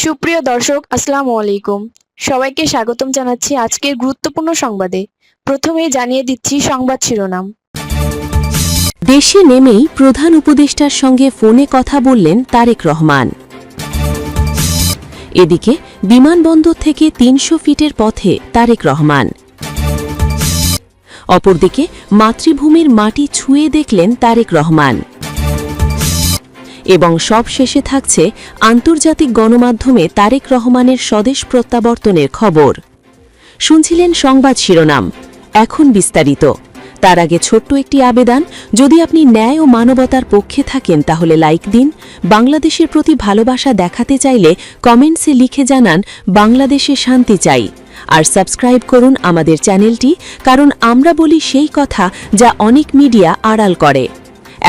সুপ্রিয় দর্শক, আসসালামু আলাইকুম। সবাইকে স্বাগতম জানাচ্ছি আজকের গুরুত্বপূর্ণ সংবাদে। প্রথমেই জানিয়ে দিচ্ছি সংবাদ শিরোনাম। দেশে নেমেই প্রধান উপদেষ্টার সঙ্গে ফোনে কথা বললেন তারেক রহমান। এদিকে বিমানবন্দর থেকে ৩০০ ফিটের পথে তারেক রহমান। অপরদিকে মাতৃভূমির মাটি ছুঁয়ে দেখলেন তারেক রহমান। এবং সব শেষে থাকছে আন্তর্জাতিক গণমাধ্যমে তারেক রহমানের স্বদেশ প্রত্যাবর্তনের খবর। শুনছিলেন সংবাদ শিরোনাম, এখন বিস্তারিত। তার আগে ছোট্ট একটি আবেদন, যদি আপনি ন্যায় ও মানবতার পক্ষে থাকেন তাহলে লাইক দিন। বাংলাদেশের প্রতি ভালোবাসা দেখাতে চাইলে কমেন্টসে লিখে জানান বাংলাদেশে শান্তি চাই। আর সাবস্ক্রাইব করুন আমাদের চ্যানেলটি, কারণ আমরা বলি সেই কথা যা অনেক মিডিয়া আড়াল করে।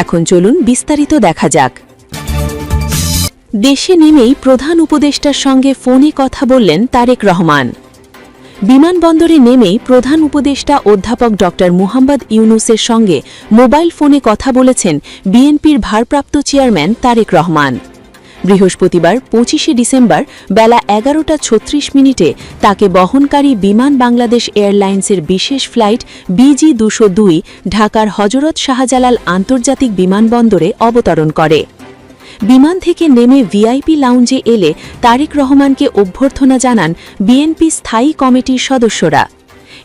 এখন চলুন বিস্তারিত দেখা যাক। দেশে নেমেই প্রধান উপদেষ্টার সঙ্গে ফোনে কথা বললেন তারেক রহমান। বিমানবন্দরে নেমেই প্রধান উপদেষ্টা অধ্যাপক ড মুহাম্মদ ইউনূসের সঙ্গে মোবাইল ফোনে কথা বলেছেন বিএনপির ভারপ্রাপ্ত চেয়ারম্যান তারেক রহমান। বৃহস্পতিবার ২৫শে ডিসেম্বর বেলা ১১:৩৬ তাকে বহনকারী বিমান বাংলাদেশ এয়ারলাইন্সের বিশেষ ফ্লাইট BG-202 ঢাকার হজরত শাহজালাল আন্তর্জাতিক বিমানবন্দরে অবতরণ করে। বিমান থেকে নেমে ভিআইপি লাউঞ্জে এলে তারেক রহমানকে অভ্যর্থনা জানান বিএনপি স্থায়ী কমিটির সদস্যরা।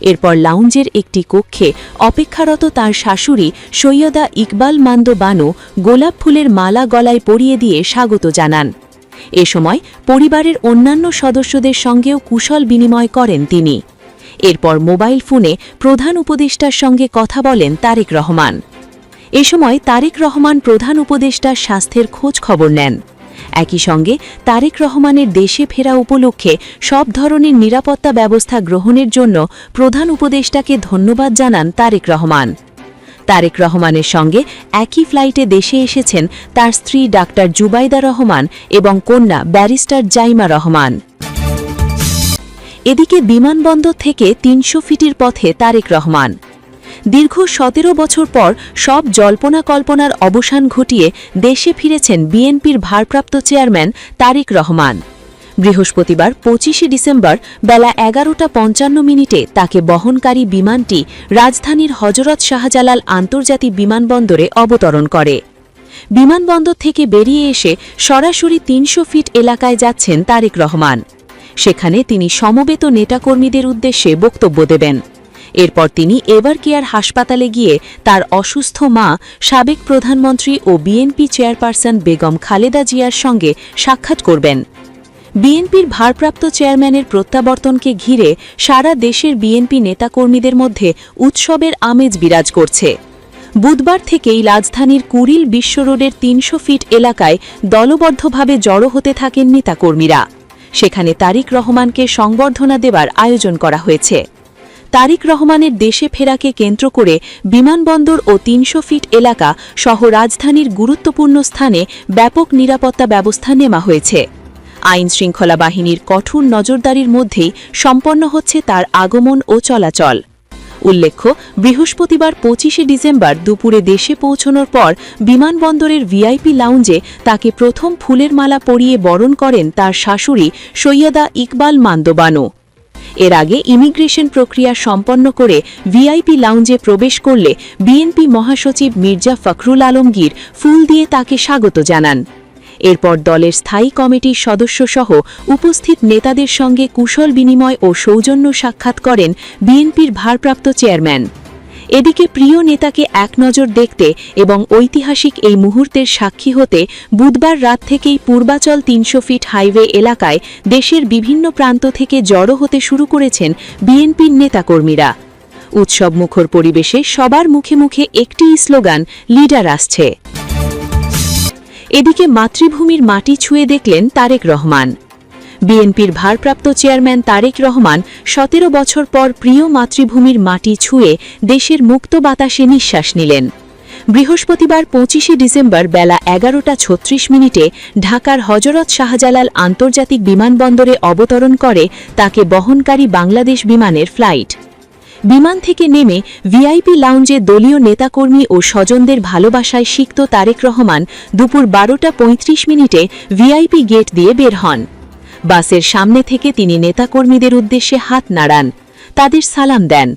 এরপর লাউঞ্জের একটি কক্ষে অপেক্ষারত তার শাশুড়ি সৈয়দা ইকবাল মান্দ বানু গোলাপ ফুলের মালা গলায় পরিয়ে দিয়ে স্বাগত জানান। এ সময় পরিবারের অন্যান্য সদস্যদের সঙ্গেও কুশল বিনিময় করেন তিনি। এরপর মোবাইল ফোনে প্রধান উপদেষ্টার সঙ্গে কথা বলেন তারেক রহমান। এ সময় তারেক রহমান প্রধান উপদেষ্টার স্বাস্থ্যের খোঁজ খবর নেন। একই সঙ্গে তারেক রহমানের দেশে ফেরা উপলক্ষে সব ধরনের নিরাপত্তা ব্যবস্থা গ্রহণের জন্য প্রধান উপদেষ্টাকে ধন্যবাদ জানান তারেক রহমান। তারেক রহমানের সঙ্গে একই ফ্লাইটে দেশে এসেছেন তার স্ত্রী ডাক্তার জুবাইদা রহমান এবং কন্যা ব্যারিস্টার জাইমা রহমান। এদিকে বিমানবন্দর থেকে ৩০০ ফিটের পথে তারেক রহমান। দীর্ঘ ১৭ বছর পর সব জল্পনা কল্পনার অবসান ঘটিয়ে দেশে ফিরেছেন বিএনপির ভারপ্রাপ্ত চেয়ারম্যান তারেক রহমান। বৃহস্পতিবার ২৫শে ডিসেম্বর বেলা ১১:৫৫ তাকে বহনকারী বিমানটি রাজধানীর হজরত শাহজালাল আন্তর্জাতিক বিমানবন্দরে অবতরণ করে। বিমানবন্দর থেকে বেরিয়ে এসে সরাসরি ৩০০ ফিট এলাকায় যাচ্ছেন তারেক রহমান। সেখানে তিনি সমবেত নেতাকর্মীদের উদ্দেশ্যে বক্তব্য দেবেন। এরপর তিনি এভার কেয়ার হাসপাতালে গিয়ে তার অসুস্থ মা, সাবেক প্রধানমন্ত্রী ও বিএনপি চেয়ারপারসন বেগম খালেদা জিয়ার সঙ্গে সাক্ষাৎ করবেন। বিএনপির ভারপ্রাপ্ত চেয়ারম্যানের প্রত্যাবর্তনকে ঘিরে সারা দেশের বিএনপি নেতাকর্মীদের মধ্যে উৎসবের আমেজ বিরাজ করছে। বুধবার থেকেই রাজধানীর কুড়িল বিশ্ব রোডের ৩০০ ফিট এলাকায় দলবদ্ধভাবে জড়ো হতে থাকেন নেতাকর্মীরা। সেখানে তারেক রহমানকে সংবর্ধনা দেবার আয়োজন করা হয়েছে। তারেক রহমানের দেশে ফেরাকে কেন্দ্র করে বিমানবন্দর ও ৩০০ ফিট এলাকা সহ রাজধানীর গুরুত্বপূর্ণ স্থানে ব্যাপক নিরাপত্তা ব্যবস্থা নেওয়া হয়েছে। আইন শৃঙ্খলা বাহিনীর কঠোর নজরদারির মধ্যেই সম্পন্ন হচ্ছে তার আগমন ও চলাচল। উল্লেখ্য, বৃহস্পতিবার ২৫শে ডিসেম্বর দুপুরে দেশে পৌঁছানোর পর বিমানবন্দরের ভিআইপি লাউঞ্জে তাকে প্রথম ফুলের মালা পরিয়ে বরণ করেন তার শাশুড়ি সৈয়দা ইকবাল মান্দ বানু। এর আগে ইমিগ্রেশন প্রক্রিয়া সম্পন্ন করে ভিআইপি লাউঞ্জে প্রবেশ করলে বিএনপি মহাসচিব মির্জা ফখরুল আলমগীর ফুল দিয়ে তাকে স্বাগত জানান। এরপর দলের স্থায়ী কমিটির সদস্যসহ উপস্থিত নেতাদের সঙ্গে কুশল বিনিময় ও সৌজন্য সাক্ষাৎ করেন বিএনপির ভারপ্রাপ্ত চেয়ারম্যান। এদিকে প্রিয় নেতাকে এক নজর দেখতে এবং ঐতিহাসিক এই মুহূর্তের সাক্ষী হতে বুধবার রাত থেকেই পূর্বাচল ৩০০ ফিট হাইওয়ে এলাকায় দেশের বিভিন্ন প্রান্ত থেকে জড়ো হতে শুরু করেছেন বিএনপির নেতাকর্মীরা। উৎসবমুখর পরিবেশে সবার মুখে মুখে একটিই স্লোগান, লিডার আসছে। এদিকে মাতৃভূমির মাটি ছুঁয়ে দেখলেন তারেক রহমান। বিএনপির ভারপ্রাপ্ত চেয়ারম্যান তারেক রহমান ১৭ বছর পর প্রিয় মাতৃভূমির মাটি ছুঁয়ে দেশের মুক্ত বাতাসে নিঃশ্বাস নিলেন। বৃহস্পতিবার ২৫শে ডিসেম্বর বেলা ১১:৩৬ ঢাকার হজরত শাহজালাল আন্তর্জাতিক বিমানবন্দরে অবতরণ করে তাকে বহনকারী বাংলাদেশ বিমানের ফ্লাইট। বিমান থেকে নেমে ভিআইপি লাউঞ্জে দলীয় নেতাকর্মী ও স্বজনদের ভালোবাসায় সিক্ত তারেক রহমান দুপুর ১২:৩৫ ভিআইপি গেট দিয়ে বের হন। বাসের সামনে থেকে তিনি নেতাকর্মীদের উদ্দেশ্যে হাত নাড়ান, তাদের সালাম দেন।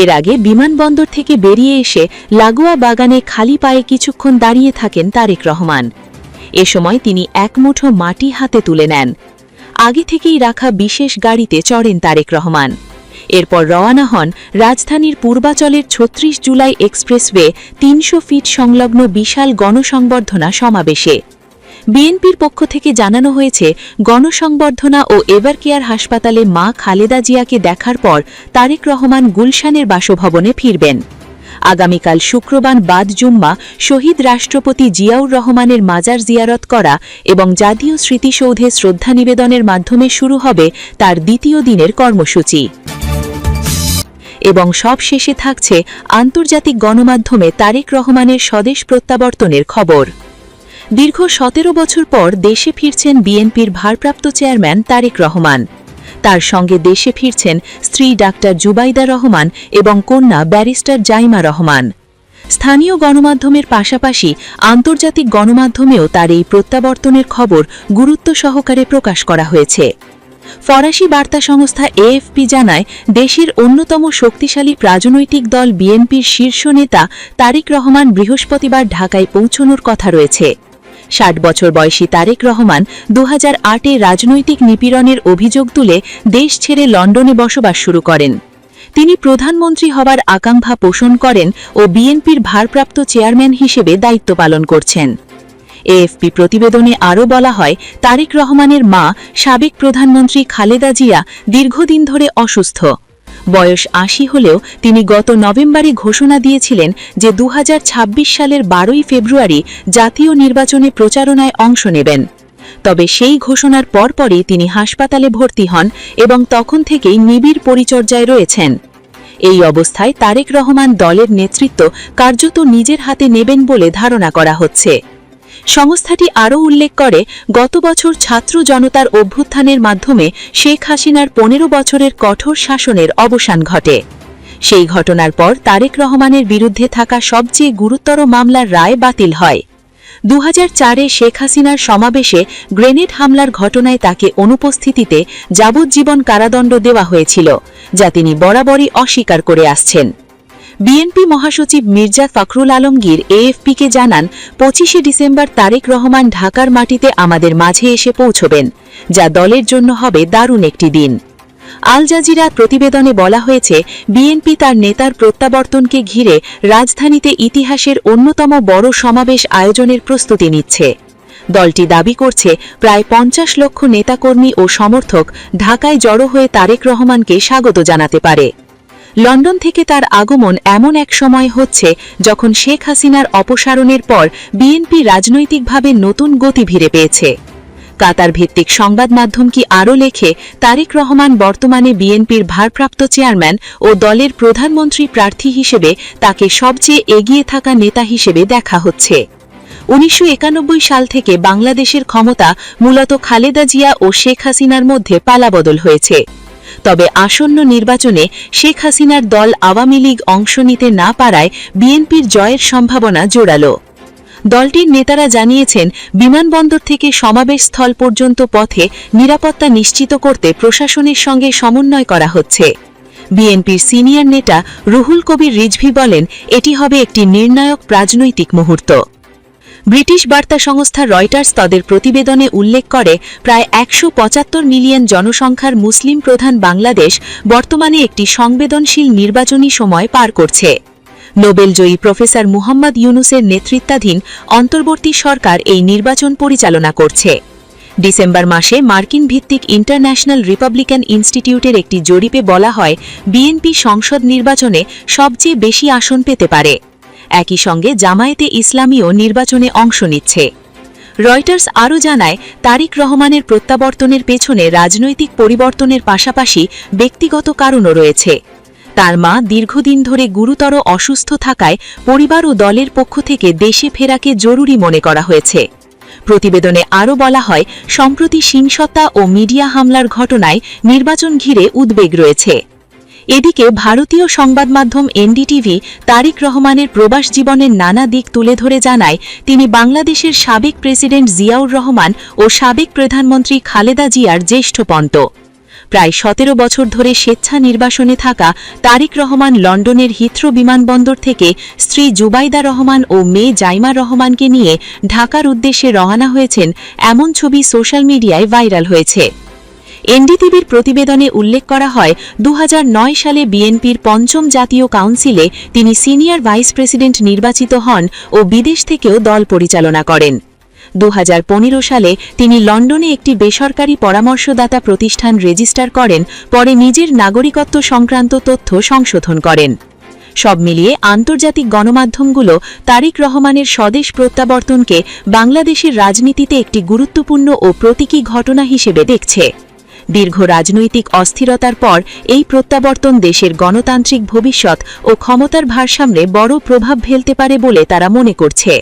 এর আগে বিমানবন্দর থেকে বেরিয়ে এসে লাগোয়া বাগানে খালি পায়ে কিছুক্ষণ দাঁড়িয়ে থাকেন তারেক রহমান। এ সময় তিনি এক মুঠো মাটি হাতে তুলে নেন। আগে থেকেই রাখা বিশেষ গাড়িতে চড়েন তারেক রহমান। এরপর রওয়ানা হন রাজধানীর পূর্বাচলের ৩৬ জুলাই এক্সপ্রেসওয়ে ৩০০ ফিট সংলগ্ন বিশাল গণসংবর্ধনা সমাবেশে। বিএনপির পক্ষ থেকে জানানো হয়েছে, গণসংবর্ধনা ও এভারকেয়ার হাসপাতালে মা খালেদা জিয়াকে দেখার পর তারেক রহমান গুলশানের বাসভবনে ফিরবেন। আগামীকাল শুক্রবার বাদ জুম্মা শহীদ রাষ্ট্রপতি জিয়াউর রহমানের মাজার জিয়ারত করা এবং জাতীয় স্মৃতিসৌধে শ্রদ্ধা নিবেদনের মাধ্যমে শুরু হবে তার দ্বিতীয় দিনের কর্মসূচি। এবং সব শেষে থাকছে আন্তর্জাতিক গণমাধ্যমে তারেক রহমানের স্বদেশ প্রত্যাবর্তনের খবর। দীর্ঘ ১৭ বছর পর দেশে ফিরছেন বিএনপির ভারপ্রাপ্ত চেয়ারম্যান তারেক রহমান। তার সঙ্গে দেশে ফিরছেন স্ত্রী ডাক্তার জুবাইদা রহমান এবং কন্যা ব্যারিস্টার জাইমা রহমান। স্থানীয় গণমাধ্যমের পাশাপাশি আন্তর্জাতিক গণমাধ্যমেও তার এই প্রত্যাবর্তনের খবর গুরুত্ব সহকারে প্রকাশ করা হয়েছে। ফরাসি বার্তা সংস্থা এএফপি জানায়, দেশের অন্যতম শক্তিশালী রাজনৈতিক দল বিএনপির শীর্ষ নেতা তারেক রহমান বৃহস্পতিবার ঢাকায় পৌঁছানোর কথা রয়েছে। ৬০ বছর বয়সী তারেক রহমান ২০০৮-এ রাজনৈতিক নিপীড়নের অভিযোগ তুলে দেশ ছেড়ে লন্ডনে বসবাস শুরু করেন। তিনি প্রধানমন্ত্রী হবার আকাঙ্ক্ষা পোষণ করেন ও বিএনপির ভারপ্রাপ্ত চেয়ারম্যান হিসেবে দায়িত্ব পালন করছেন। এএফপি প্রতিবেদনে আরও বলা হয়, তারেক রহমানের মা সাবেক প্রধানমন্ত্রী খালেদা জিয়া দীর্ঘদিন ধরে অসুস্থ। বয়স ৮০ হলেও তিনি গত নভেম্বরে ঘোষণা দিয়েছিলেন যে ২০২৬ সালের ১২ই ফেব্রুয়ারি জাতীয় নির্বাচনে প্রচারণায় অংশ নেবেন। তবে সেই ঘোষণার পরপরই তিনি হাসপাতালে ভর্তি হন এবং তখন থেকেই নিবিড় পরিচর্যায় রয়েছেন। এই অবস্থায় তারেক রহমান দলের নেতৃত্ব কার্যত নিজের হাতে নেবেন বলে ধারণা করা হচ্ছে। সংস্থাটি আরও উল্লেখ করে, গত বছর ছাত্র জনতার অভ্যুত্থানের মাধ্যমে শেখ হাসিনার ১৫ বছরের কঠোর শাসনের অবসান ঘটে। সেই ঘটনার পর তারেক রহমানের বিরুদ্ধে থাকা সবচেয়ে গুরুতর মামলার রায় বাতিল হয়। ২০০৪-এ শেখ হাসিনার সমাবেশে গ্রেনেড হামলার ঘটনায় তাকে অনুপস্থিতিতে যাবজ্জীবন কারাদণ্ড দেওয়া হয়েছিল, যা তিনি বরাবরই অস্বীকার করে আসছেন। বিএনপি মহাসচিব মির্জা ফখরুল আলমগীর এএফপিকে জানান, ২৫শে ডিসেম্বর তারেক রহমান ঢাকার মাটিতে আমাদের মাঝে এসে পৌঁছবেন, যা দলের জন্য হবে দারুণ একটি দিন। আল জাজিরার প্রতিবেদনে বলা হয়েছে, বিএনপি তার নেতার প্রত্যাবর্তনকে ঘিরে রাজধানীতে ইতিহাসের অন্যতম বড় সমাবেশ আয়োজনের প্রস্তুতি নিচ্ছে। দলটি দাবি করছে, প্রায় ৫০ লক্ষ নেতাকর্মী ও সমর্থক ঢাকায় জড়ো হয়ে তারেক রহমানকে স্বাগত জানাতে পারে। লন্ডন থেকে তার আগমন এমন এক সময় হচ্ছে যখন শেখ হাসিনার অপসারণের পর বিএনপি রাজনৈতিকভাবে নতুন গতি ফিরে পেয়েছে। কাতার ভিত্তিক সংবাদ মাধ্যম কি আরও লেখে, তারেক রহমান বর্তমানে বিএনপির ভারপ্রাপ্ত চেয়ারম্যান ও দলের প্রধানমন্ত্রী প্রার্থী হিসেবে তাকে সবচেয়ে এগিয়ে থাকা নেতা হিসেবে দেখা হচ্ছে। ১৯৯১ সাল থেকে বাংলাদেশের ক্ষমতা মূলত খালেদা জিয়া ও শেখ হাসিনার মধ্যে পালাবদল হয়েছে। তবে আসন্ন নির্বাচনে শেখ হাসিনার দল আওয়ামী লীগ অংশ নিতে না পারায় বিএনপির জয়ের সম্ভাবনা জোরালো। দলটির নেতারা জানিয়েছেন, বিমানবন্দর থেকে সমাবেশস্থল পর্যন্ত পথে নিরাপত্তা নিশ্চিত করতে প্রশাসনের সঙ্গে সমন্বয় করা হচ্ছে। বিএনপির সিনিয়র নেতা রুহুল কবির রিজভী বলেন, এটি হবে একটি নির্ণায়ক রাজনৈতিক মুহূর্ত। ব্রিটিশ বার্তা সংস্থা রয়টার্স তাদের প্রতিবেদনে উল্লেখ করে, প্রায় ১৭৫ মিলিয়ন জনসংখ্যার মুসলিম প্রধান বাংলাদেশ বর্তমানে একটি সংবেদনশীল নির্বাচনী সময় পার করছে। নোবেলজয়ী প্রফেসর মুহাম্মদ ইউনুসের নেতৃত্বাধীন অন্তর্বর্তী সরকার এই নির্বাচন পরিচালনা করছে। ডিসেম্বর মাসে মার্কিন ভিত্তিক ইন্টারন্যাশনাল রিপাবলিকান ইনস্টিটিউটের একটি জরিপে বলা হয়, বিএনপি সংসদ নির্বাচনে সবচেয়ে বেশি আসন পেতে পারে। একই সঙ্গে জামায়াতে ইসলামীও নির্বাচনে অংশ নিচ্ছে। রয়টার্স আরও জানায়, তারেক রহমানের প্রত্যাবর্তনের পেছনে রাজনৈতিক পরিবর্তনের পাশাপাশি ব্যক্তিগত কারণও রয়েছে। তার মা দীর্ঘদিন ধরে গুরুতর অসুস্থ থাকায় পরিবার ও দলের পক্ষ থেকে দেশে ফেরাকে জরুরি মনে করা হয়েছে। প্রতিবেদনে আরও বলা হয়, সম্প্রতি হিংসতা ও মিডিয়া হামলার ঘটনায় নির্বাচন ঘিরে উদ্বেগ রয়েছে। এদিকে ভারতীয় সংবাদ মাধ্যম এনডিটিভি তারেক রহমানের প্রবাস জীবনের নানা দিক তুলে ধরে জানায়, তিনি বাংলাদেশের সাবেক প্রেসিডেন্ট জিয়াউর রহমান ও সাবেক প্রধানমন্ত্রী খালেদা জিয়ার জ্যেষ্ঠ পন্ত। প্রায় ১৭ বছর ধরে স্বেচ্ছা নির্বাসনে থাকা তারেক রহমান লন্ডনের হিথ্রো বিমানবন্দর থেকে স্ত্রী জুবাইদা রহমান ও মেয়ে জাইমা রহমানকে নিয়ে ঢাকার উদ্দেশ্যে রওনা হয়েছেন, এমন ছবি সোশ্যাল মিডিয়ায় ভাইরাল হয়েছে। এনডিটিভির প্রতিবেদনে উল্লেখ করা হয়, ২০০৯ সালে বিএনপির পঞ্চম জাতীয় কাউন্সিলে তিনি সিনিয়র ভাইস প্রেসিডেন্ট নির্বাচিত হন ও বিদেশ থেকেও দল পরিচালনা করেন। ২০১৫ সালে তিনি লন্ডনে একটি বেসরকারি পরামর্শদাতা প্রতিষ্ঠান রেজিস্টার করেন, পরে নিজের নাগরিকত্ব সংক্রান্ত তথ্য সংশোধন করেন। সব মিলিয়ে আন্তর্জাতিক গণমাধ্যমগুলো তারেক রহমানের স্বদেশ প্রত্যাবর্তনকে বাংলাদেশের রাজনীতিতে একটি গুরুত্বপূর্ণ ও প্রতীকী ঘটনা হিসেবে দেখছে। দীর্ঘ রাজনৈতিক অস্থিরতার পর এই প্রত্যাবর্তন দেশের গণতান্ত্রিক ভবিষ্যৎ ও ক্ষমতার ভারসাম্যে বড় প্রভাব ফেলতে পারে বলে তারা মনে করছে।